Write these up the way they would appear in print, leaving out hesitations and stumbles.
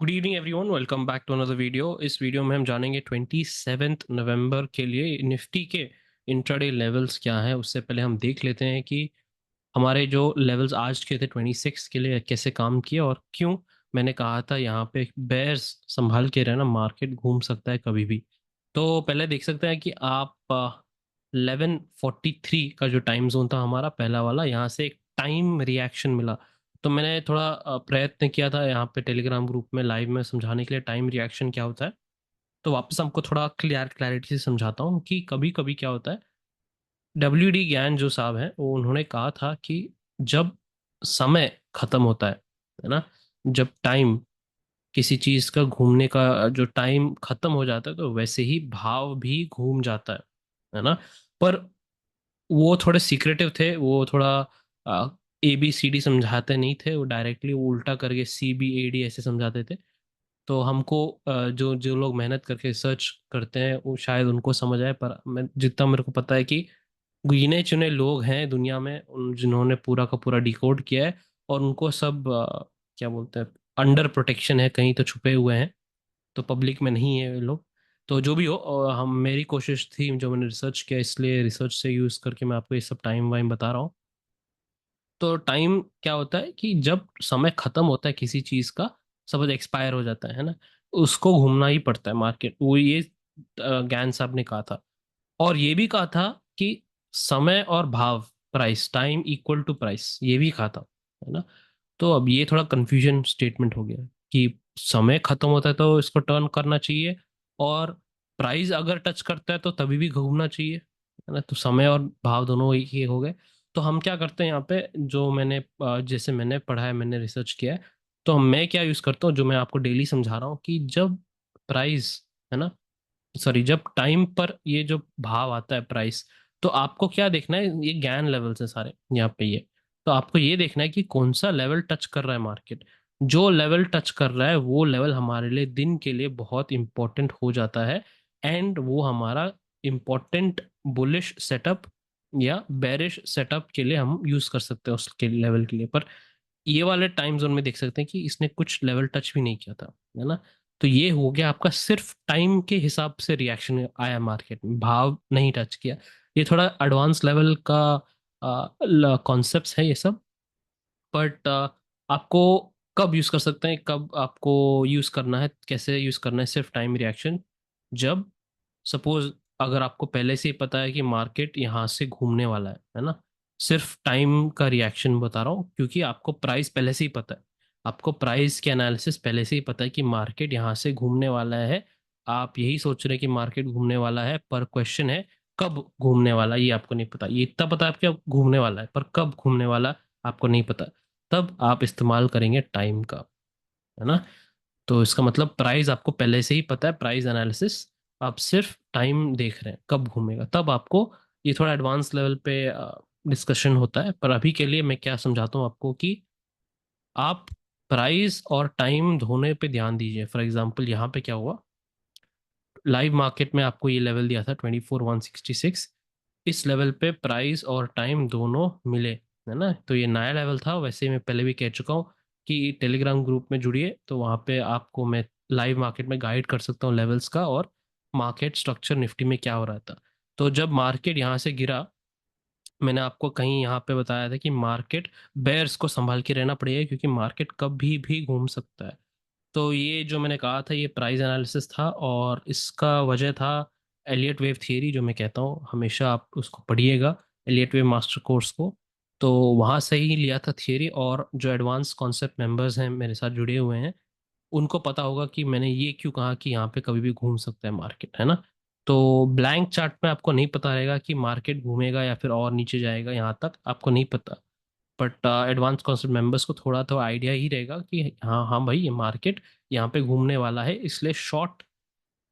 Good evening everyone, welcome back to another video. इस वीडियो में हम जानेंगे 27 नवंबर के लिए निफ्टी के इंट्राडे लेवल्स क्या है। उससे पहले हम देख लेते हैं कि हमारे जो लेवल्स आज के थे 26 के लिए कैसे काम किए और क्यों मैंने कहा था यहाँ पे बेयर्स संभाल के रहना, मार्केट घूम सकता है कभी भी। तो पहले देख सकते हैं कि आप 11:43 का जो टाइम जोन था हमारा पहला वाला, यहाँ से एक टाइम रिएक्शन मिला। तो मैंने थोड़ा प्रयत्न किया था यहाँ पे टेलीग्राम ग्रुप में लाइव में समझाने के लिए टाइम रिएक्शन क्या होता है। तो वापस हमको थोड़ा क्लैरिटी से समझाता हूँ कि कभी कभी क्या होता है। WD ज्ञान जो साहब हैं वो उन्होंने कहा था कि जब समय खत्म होता है ना, जब टाइम किसी चीज का घूमने का जो टाइम खत्म हो जाता है तो वैसे ही भाव भी घूम जाता है ना। पर वो थोड़े सीक्रेटिव थे, वो थोड़ा ABCD समझाते नहीं थे, वो डायरेक्टली उल्टा करके CBAD ऐसे समझाते थे। तो हमको जो जो लोग मेहनत करके रिसर्च करते हैं वो शायद उनको समझ आए, पर मैं जितना मेरे को पता है कि गिने चुने लोग हैं दुनिया में जिन्होंने पूरा का पूरा डिकोड किया है। और उनको सब क्या बोलते हैं, अंडर प्रोटेक्शन है, कहीं तो छुपे हुए हैं, तो पब्लिक में नहीं है ये लोग। तो जो भी हो, हम मेरी कोशिश थी जो मैंने रिसर्च किया, इसलिए रिसर्च से यूज करके मैं आपको ये सब टाइम वाइम बता रहा हूँ। तो टाइम क्या होता है कि जब समय खत्म होता है किसी चीज का, सपोज एक्सपायर हो जाता है ना, उसको घूमना ही पड़ता है मार्केट। वो ये ज्ञान साहब ने कहा था। और ये भी कहा था कि समय और भाव, price, time equal to price, ये भी कहा था, है ना। तो अब ये थोड़ा कंफ्यूजन स्टेटमेंट हो गया कि समय खत्म होता है तो इसको टर्न करना चाहिए, और प्राइस अगर टच करता है तो तभी भी घूमना चाहिए, है ना। तो समय और भाव दोनों एक ही हो गए। तो हम क्या करते हैं यहाँ पे, जो मैंने जैसे मैंने पढ़ा है, मैंने रिसर्च किया है, तो मैं क्या यूज करता हूँ, जो मैं आपको डेली समझा रहा हूँ कि जब प्राइस, है ना, सॉरी, जब टाइम पर ये जो भाव आता है प्राइस, तो आपको क्या देखना है, ये ज्ञान लेवल्स है सारे यहाँ पे ये। तो आपको ये देखना है कि कौन सा लेवल टच कर रहा है मार्केट। जो लेवल टच कर रहा है वो लेवल हमारे लिए दिन के लिए बहुत इंपॉर्टेंट हो जाता है। एंड वो हमारा इंपॉर्टेंट बुलिश सेटअप या बेरिश सेटअप के लिए हम यूज कर सकते हैं उसके लेवल के लिए। पर ये वाले टाइम जोन में देख सकते हैं कि इसने कुछ लेवल टच भी नहीं किया था, है ना। तो ये हो गया आपका सिर्फ टाइम के हिसाब से रिएक्शन आया मार्केट में, भाव नहीं टच किया। ये थोड़ा एडवांस लेवल का कॉन्सेप्ट्स है ये सब। बट आपको कब यूज कर सकते हैं, कब आपको यूज करना है, कैसे यूज करना है सिर्फ टाइम रिएक्शन, जब सपोज अगर आपको पहले से ही पता है कि मार्केट यहाँ से घूमने वाला है ना। सिर्फ टाइम का रिएक्शन बता रहा हूँ क्योंकि आपको प्राइस पहले से ही पता है, आपको प्राइस के एनालिसिस पहले से ही पता है कि मार्केट यहाँ से घूमने वाला है। आप यही सोच रहे हैं कि मार्केट घूमने वाला है, पर क्वेश्चन है कब घूमने वाला है, ये आपको नहीं पता। ये इतना पता है आपको घूमने वाला है, पर कब घूमने वाला आपको नहीं पता। तब आप इस्तेमाल करेंगे टाइम का, है ना। तो इसका मतलब प्राइस आपको पहले से ही पता है, प्राइस एनालिसिस। आप सिर्फ टाइम देख रहे हैं कब घूमेगा, तब आपको ये थोड़ा एडवांस लेवल पे डिस्कशन होता है। पर अभी के लिए मैं क्या समझाता हूँ आपको कि आप प्राइस और टाइम दोनों पे ध्यान दीजिए। फॉर एग्जांपल यहाँ पे क्या हुआ, लाइव मार्केट में आपको ये लेवल दिया था 24,166। इस लेवल पे प्राइस और टाइम दोनों मिले, है ना। तो ये नया लेवल था, वैसे मैं पहले भी कह चुका हूँ कि टेलीग्राम ग्रुप में जुड़िए, तो वहाँ पे आपको मैं लाइव मार्केट में गाइड कर सकता हूँ लेवल्स का, और मार्केट स्ट्रक्चर निफ्टी में क्या हो रहा था। तो जब मार्केट यहाँ से गिरा, मैंने आपको कहीं यहाँ पे बताया था कि मार्केट बेयर्स को संभाल के रहना पड़ेगा क्योंकि मार्केट कभी भी घूम सकता है। तो ये जो मैंने कहा था ये प्राइस एनालिसिस था, और इसका वजह था एलियट वेव थियरी, जो मैं कहता हूँ हमेशा आप उसको पढ़िएगा, एलियट वेव मास्टर कोर्स को। तो वहाँ से ही लिया था थियरी, और जो एडवांस कॉन्सेप्ट मेंबर्स हैं मेरे साथ जुड़े हुए हैं, उनको पता होगा कि मैंने ये क्यों कहा कि यहाँ पे कभी भी घूम सकता है मार्केट, है ना। तो ब्लैंक चार्ट में आपको नहीं पता रहेगा कि मार्केट घूमेगा या फिर और नीचे जाएगा, यहाँ तक आपको नहीं पता। बट एडवांस कॉन्सेप्ट मेंबर्स को थोड़ा तो आइडिया ही रहेगा कि हाँ हाँ भाई, ये मार्केट यहाँ पे घूमने वाला है, इसलिए शॉर्ट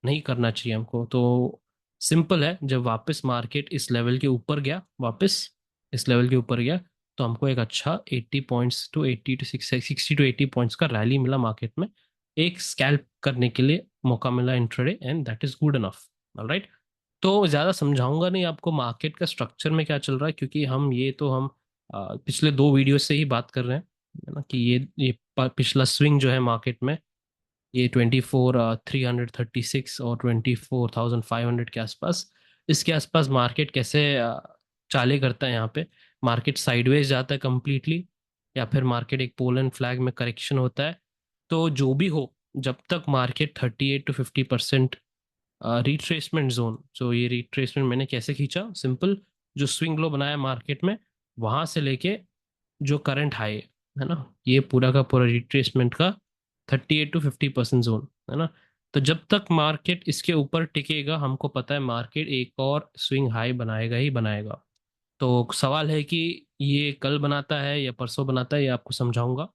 नहीं करना चाहिए हमको। तो सिंपल है, जब वापस मार्केट इस लेवल के ऊपर गया, वापस इस लेवल के ऊपर गया, तो हमको एक अच्छा 60 to 80 पॉइंट्स का रैली मिला मार्केट में, एक स्कैल्प करने के लिए मौका मिला intraday, and that is good enough. Alright. तो ज़्यादा समझाऊंगा नहीं आपको मार्केट का स्ट्रक्चर में क्या चल रहा है, क्योंकि हम पिछले दो वीडियो से ही बात कर रहे हैं, है ना, कि ये पिछला स्विंग जो है मार्केट में, ये 24,336 और 24,500 के आसपास, इसके आसपास मार्केट कैसे चाले करता है यहाँ पे। मार्केट साइडवेज जाता है कंप्लीटली, या फिर मार्केट एक पोल एंड फ्लैग में करेक्शन होता है। तो जो भी हो, जब तक मार्केट 38 to 50% रिट्रेसमेंट जोन, जो ये रिट्रेसमेंट मैंने कैसे खींचा, सिंपल, जो स्विंग लो बनाया मार्केट में, वहां से लेके जो करंट हाई है ना, ये पूरा का पूरा रिट्रेसमेंट का 38 to 50% जोन है ना। तो जब तक मार्केट इसके ऊपर टिकेगा, हमको पता है मार्केट एक और स्विंग हाई बनाएगा ही बनाएगा। तो सवाल है कि ये कल बनाता है या परसों बनाता है, ये आपको समझाऊंगा।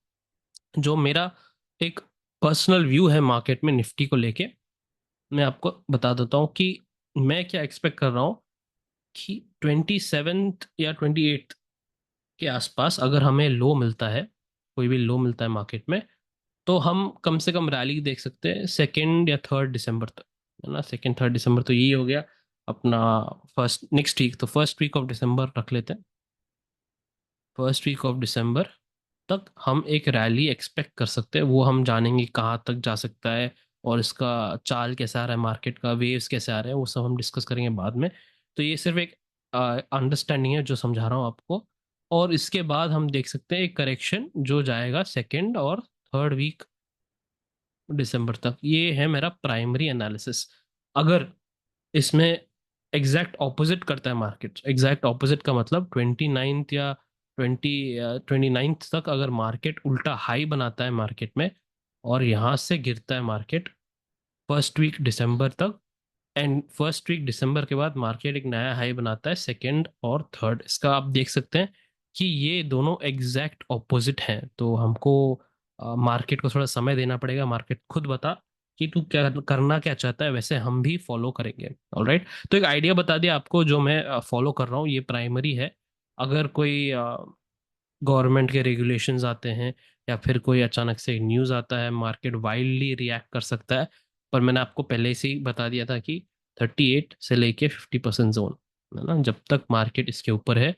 जो मेरा एक पर्सनल व्यू है मार्केट में निफ्टी को लेके, मैं आपको बता देता हूँ कि मैं क्या एक्सपेक्ट कर रहा हूँ कि 27th या 28th के आसपास अगर हमें लो मिलता है, कोई भी लो मिलता है मार्केट में, तो हम कम से कम रैली देख सकते हैं 2nd या 3rd दिसंबर तक, है ना। 2nd 3rd दिसंबर तो यही हो गया अपना फर्स्ट नेक्स्ट वीक, तो फर्स्ट वीक ऑफ दिसंबर रख लेते हैं। फर्स्ट वीक ऑफ दिसंबर तक हम एक रैली एक्सपेक्ट कर सकते हैं। वो हम जानेंगे कहाँ तक जा सकता है, और इसका चाल कैसा आ रहा है, मार्केट का वेव्स कैसे आ रहे हैं, वो सब हम डिस्कस करेंगे बाद में। तो ये सिर्फ एक अंडरस्टैंडिंग है जो समझा रहा हूँ आपको। और इसके बाद हम देख सकते हैं एक करेक्शन जो जाएगा 2nd और 3rd वीक दिसंबर तक। ये है मेरा प्राइमरी एनालिसिस। अगर इसमें एग्जैक्ट ऑपोजिट करता है मार्केट, एग्जैक्ट ऑपोजिट का मतलब 29th या 29th तक अगर मार्केट उल्टा हाई बनाता है मार्केट में, और यहाँ से गिरता है मार्केट फर्स्ट वीक दिसंबर तक, एंड फर्स्ट वीक दिसंबर के बाद मार्केट एक नया हाई बनाता है 2nd और 3rd, इसका आप देख सकते हैं कि ये दोनों एग्जैक्ट ऑपोजिट हैं। तो हमको मार्केट को थोड़ा समय देना पड़ेगा, मार्केट खुद बता कि तू क्या करना क्या चाहता है, वैसे हम भी फॉलो करेंगे। ऑलराइट, तो एक आइडिया बता दिया आपको जो मैं फॉलो कर रहा हूँ, ये प्राइमरी है। अगर कोई गवर्नमेंट के रेगुलेशंस आते हैं, या फिर कोई अचानक से न्यूज़ आता है, मार्केट वाइल्डली रिएक्ट कर सकता है। पर मैंने आपको पहले से ही बता दिया था कि 38 से लेके 50% जोन, है ना, जब तक मार्केट इसके ऊपर है,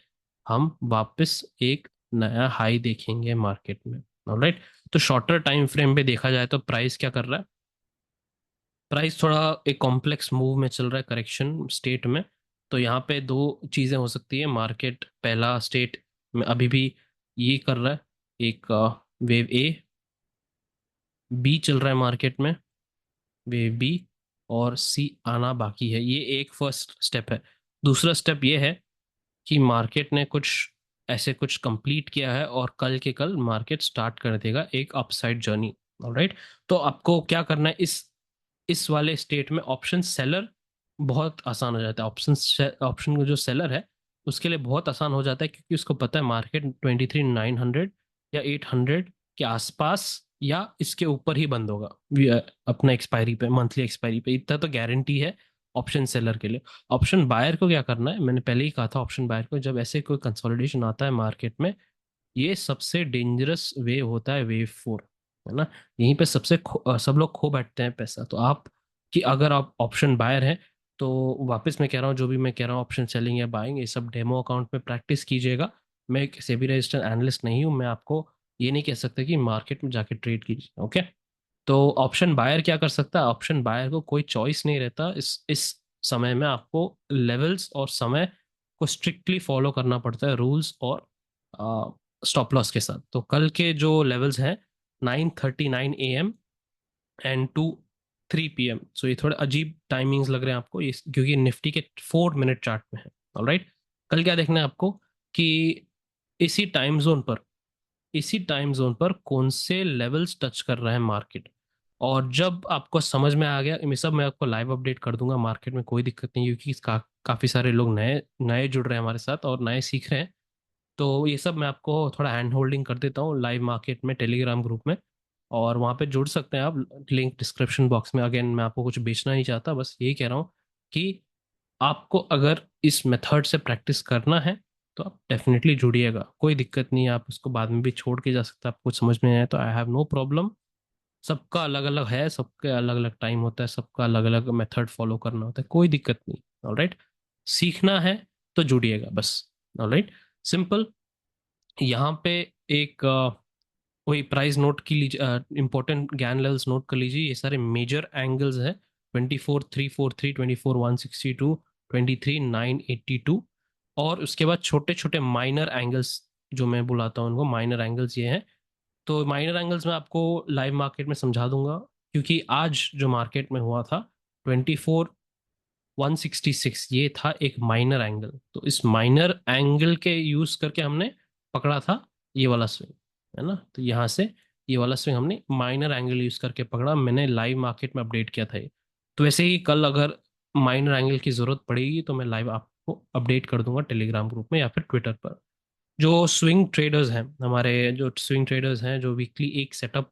हम वापस एक नया हाई देखेंगे मार्केट में। ऑलराइट, तो शॉर्टर टाइम फ्रेम पे देखा जाए तो प्राइस क्या कर रहा है। प्राइस थोड़ा एक कॉम्प्लेक्स मूव में चल रहा है, करेक्शन स्टेट में। तो यहाँ पे दो चीज़ें हो सकती है। मार्केट पहला स्टेट में अभी भी ये कर रहा है, एक वेव ए बी चल रहा है मार्केट में, वेव बी और सी आना बाकी है। ये एक फर्स्ट स्टेप है। दूसरा स्टेप ये है कि मार्केट ने कुछ ऐसे कुछ कंप्लीट किया है, और कल के कल मार्केट स्टार्ट कर देगा एक अपसाइड जर्नी। ऑलराइट, तो आपको क्या करना है, इस वाले स्टेट में ऑप्शन सेलर बहुत आसान हो जाता है। ऑप्शन का जो सेलर है उसके लिए बहुत आसान हो जाता है, क्योंकि उसको पता है मार्केट 23,900 या 800 के आसपास या इसके ऊपर ही बंद होगा अपना एक्सपायरी पे, मंथली एक्सपायरी पे, इतना तो गारंटी है ऑप्शन सेलर के लिए। ऑप्शन बायर को क्या करना है, मैंने पहले ही कहा था, ऑप्शन बायर को जब ऐसे कोई कंसोलिडेशन आता है मार्केट में, ये सबसे डेंजरस वेव होता है, वेव 4, है ना। यहीं पे सब लोग खो बैठते हैं पैसा। तो आप कि अगर आप ऑप्शन बायर हैं, तो वापस मैं कह रहा हूँ, जो भी मैं कह रहा हूँ ऑप्शन सेलिंग या बाइंग, ये सब डेमो अकाउंट में प्रैक्टिस कीजिएगा। मैं एक सेबी रजिस्टर्ड एनालिस्ट नहीं हूँ, मैं आपको ये नहीं कह सकता कि मार्केट में जाके ट्रेड कीजिए। ओके, तो ऑप्शन बायर क्या कर सकता है, ऑप्शन बायर को कोई चॉइस नहीं रहता इस समय में। आपको लेवल्स और समय को स्ट्रिक्टली फॉलो करना पड़ता है, रूल्स और स्टॉप लॉस के साथ। तो कल के जो लेवल्स हैं 9:39 AM एंड 2:03 PM, सो ये थोड़े अजीब टाइमिंग्स लग रहे हैं आपको, ये क्योंकि निफ्टी के 4 मिनट चार्ट में है। ऑलराइट, कल क्या देखना है आपको कि इसी टाइम जोन पर इसी टाइम जोन पर कौन से लेवल्स टच कर रहा है मार्केट। और जब आपको समझ में आ गया, ये सब मैं आपको लाइव अपडेट कर दूंगा मार्केट में, कोई दिक्कत नहीं, क्योंकि काफी सारे लोग नए नए जुड़ रहे हैं हमारे साथ और नए सीख रहे हैं। तो ये सब मैं आपको थोड़ा हैंड होल्डिंग कर देता हूँ लाइव मार्केट में, टेलीग्राम ग्रुप में, और वहाँ पे जुड़ सकते हैं आप, लिंक डिस्क्रिप्शन बॉक्स में। अगेन, मैं आपको कुछ बेचना नहीं चाहता, बस यही कह रहा हूँ कि आपको अगर इस मेथड से प्रैक्टिस करना है तो आप डेफिनेटली जुड़िएगा, कोई दिक्कत नहीं है। आप उसको बाद में भी छोड़ के जा सकते हैं, आपको कुछ समझ में नहीं आया तो आई हैव नो प्रॉब्लम। सबका अलग अलग है, सबके अलग अलग टाइम होता है, सबका अलग अलग मेथड फॉलो करना होता है, कोई दिक्कत नहीं। ऑलराइट, सीखना है तो जुड़िएगा बस। Alright, simple. यहाँ पे एक वही प्राइस नोट की लीजिए, इंपॉर्टेंट ज्ञान लेवल्स नोट कर लीजिए। ये सारे मेजर एंगल्स हैं, 24,343, 24,162, 23,982। और उसके बाद छोटे छोटे माइनर एंगल्स जो मैं बुलाता हूँ उनको माइनर एंगल्स ये हैं। तो माइनर एंगल्स मैं आपको लाइव मार्केट में समझा दूंगा, क्योंकि आज जो मार्केट में हुआ था 24,166, ये था एक माइनर एंगल। तो इस माइनर एंगल के यूज करके हमने पकड़ा था ये वाला स्विंग, है ना। तो यहाँ से ये वाला स्विंग हमने माइनर एंगल यूज करके पकड़ा, मैंने लाइव मार्केट में अपडेट किया था ये। तो वैसे ही कल अगर माइनर एंगल की जरूरत पड़ेगी तो मैं लाइव आपको अपडेट कर दूंगा टेलीग्राम ग्रुप में या फिर ट्विटर पर। जो स्विंग ट्रेडर्स हैं, हमारे जो स्विंग ट्रेडर्स हैं जो वीकली एक सेटअप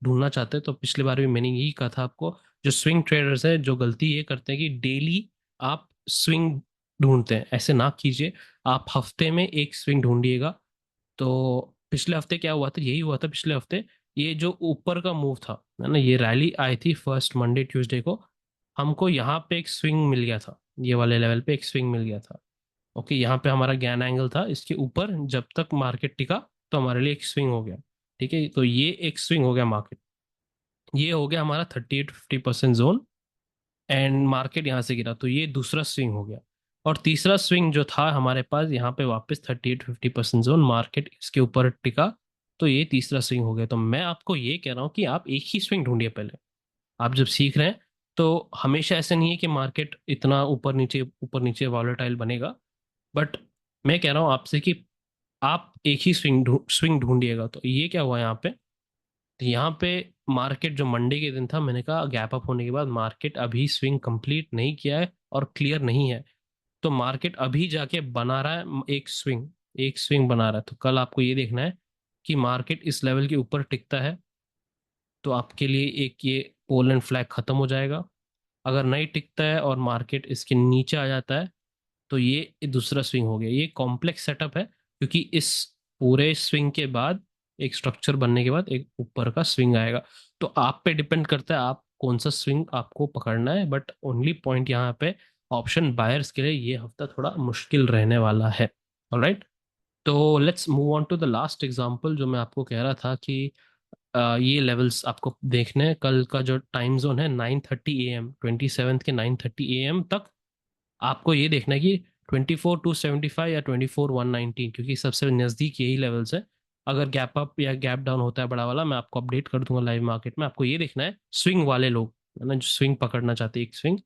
ढूंढना चाहते हैं, तो पिछली बार भी मैंने यही कहा था आपको, जो स्विंग ट्रेडर्स हैं जो गलती ये करते हैं कि डेली आप स्विंग ढूंढते हैं, ऐसे ना कीजिए। आप हफ्ते में एक स्विंग ढूंढिएगा। तो पिछले हफ्ते क्या हुआ था, यही हुआ था पिछले हफ्ते। ये जो ऊपर का मूव था, है ना, ये रैली आई थी फर्स्ट मंडे ट्यूसडे को, हमको यहाँ पे एक स्विंग मिल गया था, ये वाले लेवल पे एक स्विंग मिल गया था। ओके, यहाँ पे हमारा ज्ञान एंगल था, इसके ऊपर जब तक मार्केट टिका तो हमारे लिए एक स्विंग हो गया। ठीक है, तो ये एक स्विंग हो गया मार्केट, ये हो गया हमारा 38-50% जोन। एंड मार्केट यहाँ से गिरा तो ये दूसरा स्विंग हो गया। और तीसरा स्विंग जो था हमारे पास यहाँ पे वापस 38-50% जोन, मार्केट इसके ऊपर टिका, तो ये तीसरा स्विंग हो गया। तो मैं आपको ये कह रहा हूँ कि आप एक ही स्विंग ढूंढिए पहले। आप जब सीख रहे हैं तो हमेशा ऐसे नहीं है कि मार्केट इतना ऊपर नीचे वॉलेटाइल बनेगा। बट मैं कह रहा हूँ आपसे कि आप एक ही स्विंग ढूंढिएगा। तो ये क्या हुआ यहाँ पे, तो यहाँ पे मार्केट जो मंडे के दिन था, मैंने कहा गैप अप होने के बाद मार्केट अभी स्विंग कंप्लीट नहीं किया है और क्लियर नहीं है, तो मार्केट अभी जाके बना रहा है एक स्विंग बना रहा है। तो कल आपको ये देखना है कि मार्केट इस लेवल के ऊपर टिकता है तो आपके लिए एक ये पोल एंड फ्लैग खत्म हो जाएगा। अगर नहीं टिकता है और मार्केट इसके नीचे आ जाता है तो ये दूसरा स्विंग हो गया। ये कॉम्प्लेक्स सेटअप है, क्योंकि इस पूरे स्विंग के बाद, एक स्ट्रक्चर बनने के बाद एक ऊपर का स्विंग आएगा। तो आप पे डिपेंड करता है आप कौन सा स्विंग आपको पकड़ना है। बट ओनली पॉइंट यहाँ पे, ऑप्शन बायर्स के लिए ये हफ्ता थोड़ा मुश्किल रहने वाला है। ऑलराइट, तो let's move on to the last example. जो मैं आपको कह रहा था कि ये लेवल्स आपको देखने हैं। कल का जो टाइम जोन है 9:30 AM, 27 के 9:30 AM तक आपको ये देखना है कि 24,275 या 24,119, क्योंकि सबसे नज़दीक यही लेवल्स है। अगर गैप अप या गैप डाउन होता है बड़ा वाला, मैं आपको अपडेट कर दूंगा लाइव मार्केट में। आपको ये देखना है स्विंग वाले लोग, है ना, जो स्विंग पकड़ना चाहते हैं एक स्विंग,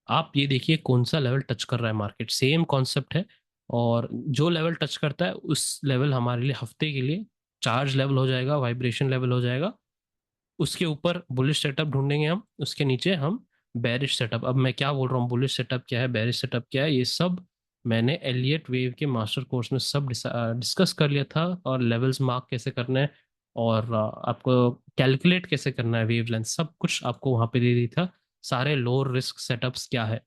आप ये देखिए कौन सा लेवल टच कर रहा है मार्केट। सेम कॉन्सेप्ट है, और जो लेवल टच करता है उस लेवल हमारे लिए हफ्ते के लिए चार्ज लेवल हो जाएगा, वाइब्रेशन लेवल हो जाएगा। उसके ऊपर बुलिश सेटअप ढूंढेंगे हम, उसके नीचे हम बेरिश सेटअप। अब मैं क्या बोल रहा हूँ, बुलिश सेटअप क्या है, बेरिश सेटअप क्या है, ये सब मैंने एलियट वेव के मास्टर कोर्स में सब डिस्कस कर लिया था। और लेवल्स मार्क कैसे करना है, और आपको कैलकुलेट कैसे करना है वेव लेंथ, सब कुछ आपको वहां पे दे दी था। सारे लोअर रिस्क सेटअप्स क्या है।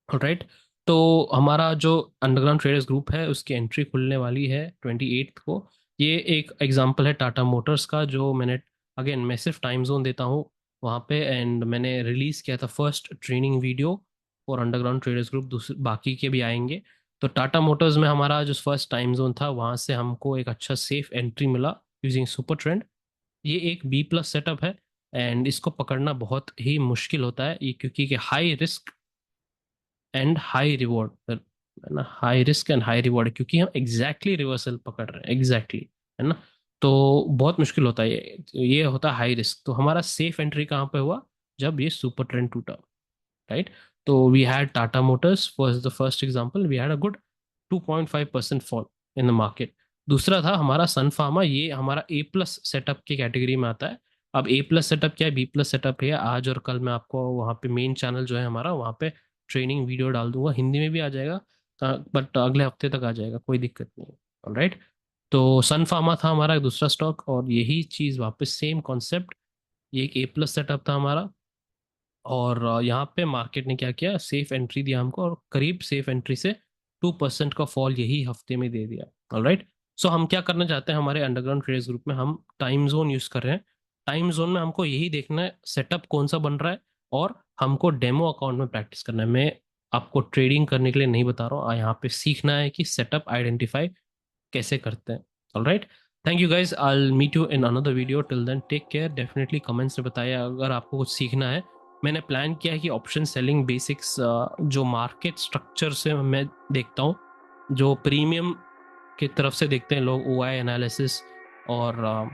राइट, तो हमारा जो अंडरग्राउंड ट्रेडर्स ग्रुप है उसकी एंट्री खुलने वाली है 28 को। ये एक एग्जांपल है टाटा मोटर्स का, जो मैंने, अगेन मैं सिर्फ टाइम जोन देता हूँ वहाँ पे। एंड मैंने रिलीज किया था first training video for underground traders group, दूसरे बाकी के भी आएंगे। तो टाटा मोटर्स में हमारा जो फर्स्ट टाइम जोन था, वहाँ से हमको एक अच्छा सेफ एंट्री मिला यूजिंग सुपर ट्रेंड। ये एक B+ सेटअप है, एंड इसको पकड़ना बहुत ही मुश्किल होता है ये, क्योंकि high risk and high reward, है ना, high risk and high reward, क्योंकि हम एग्जैक्टली रिवर्सल पकड़ रहे हैं एग्जैक्टली, है ना। तो बहुत मुश्किल होता है ये होता है हाई रिस्क। तो हमारा सेफ एंट्री कहाँ पे हुआ, जब ये सुपर ट्रेंड टूटा। राइट, तो we had Tata motors for the first example, we had a good 2.5% fall in the market. दूसरा था हमारा सन फार्मा, ये हमारा A+ सेटअप की कैटेगरी में आता है। अब A+ सेटअप क्या है, B+ सेटअप है। आज और कल मैं आपको वहाँ पे मेन चैनल जो है हमारा, वहाँ पे ट्रेनिंग वीडियो डाल दूंगा, हिंदी में भी आ जाएगा, बट अगले हफ्ते तक आ जाएगा, कोई दिक्कत नहीं है। ऑलराइट, तो सन फार्मा था हमारा दूसरा स्टॉक, और यही चीज़ वापस सेम कॉन्सेप्ट, ये एक A+ सेटअप था हमारा। और यहाँ पे मार्केट ने क्या किया, सेफ एंट्री दिया हमको, और करीब सेफ एंट्री से 2% का फॉल यही हफ्ते में दे दिया। ऑलराइट, सो हम क्या करना चाहते हैं हमारे अंडरग्राउंड ट्रेडर्स ग्रुप में, हम टाइम जोन यूज कर रहे हैं। टाइम जोन में हमको यही देखना है सेटअप कौन सा बन रहा है, और हमको डेमो अकाउंट में प्रैक्टिस करना है। मैं आपको ट्रेडिंग करने के लिए नहीं बता रहा हूँ, यहाँ पे सीखना है कि सेटअप आइडेंटिफाई कैसे करते हैं। Alright, thank you guys, I meet you in another video, till then take care. Definitely comments में बताइए अगर आपको कुछ सीखना है। मैंने प्लान किया है कि ऑप्शन सेलिंग बेसिक्स जो मार्केट स्ट्रक्चर से मैं देखता हूँ, जो प्रीमियम की तरफ से देखते हैं लोग, ओ आई एनालिसिस और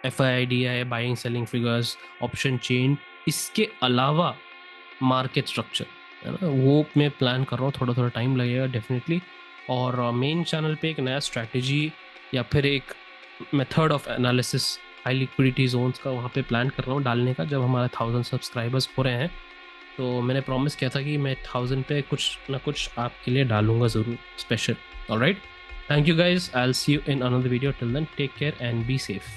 F I D I, buying selling figures, option chain, इसके अलावा मार्केट स्ट्रक्चर है ना, वो मैं प्लान कर रहा हूँ। थोड़ा थोड़ा टाइम लगेगा डेफिनेटली। और मेन चैनल पे एक नया स्ट्रैटेजी या फिर एक method of analysis high liquidity zones का वहाँ पे प्लान कर रहा हूँ डालने का, जब हमारे 1000 सब्सक्राइबर्स हो रहे हैं। तो मैंने प्रॉमिस किया था कि मैं 1000 पे कुछ ना कुछ आपके लिए डालूंगा ज़रूर special. Alright, thank you guys, I will see you in another video, till then take care and be safe.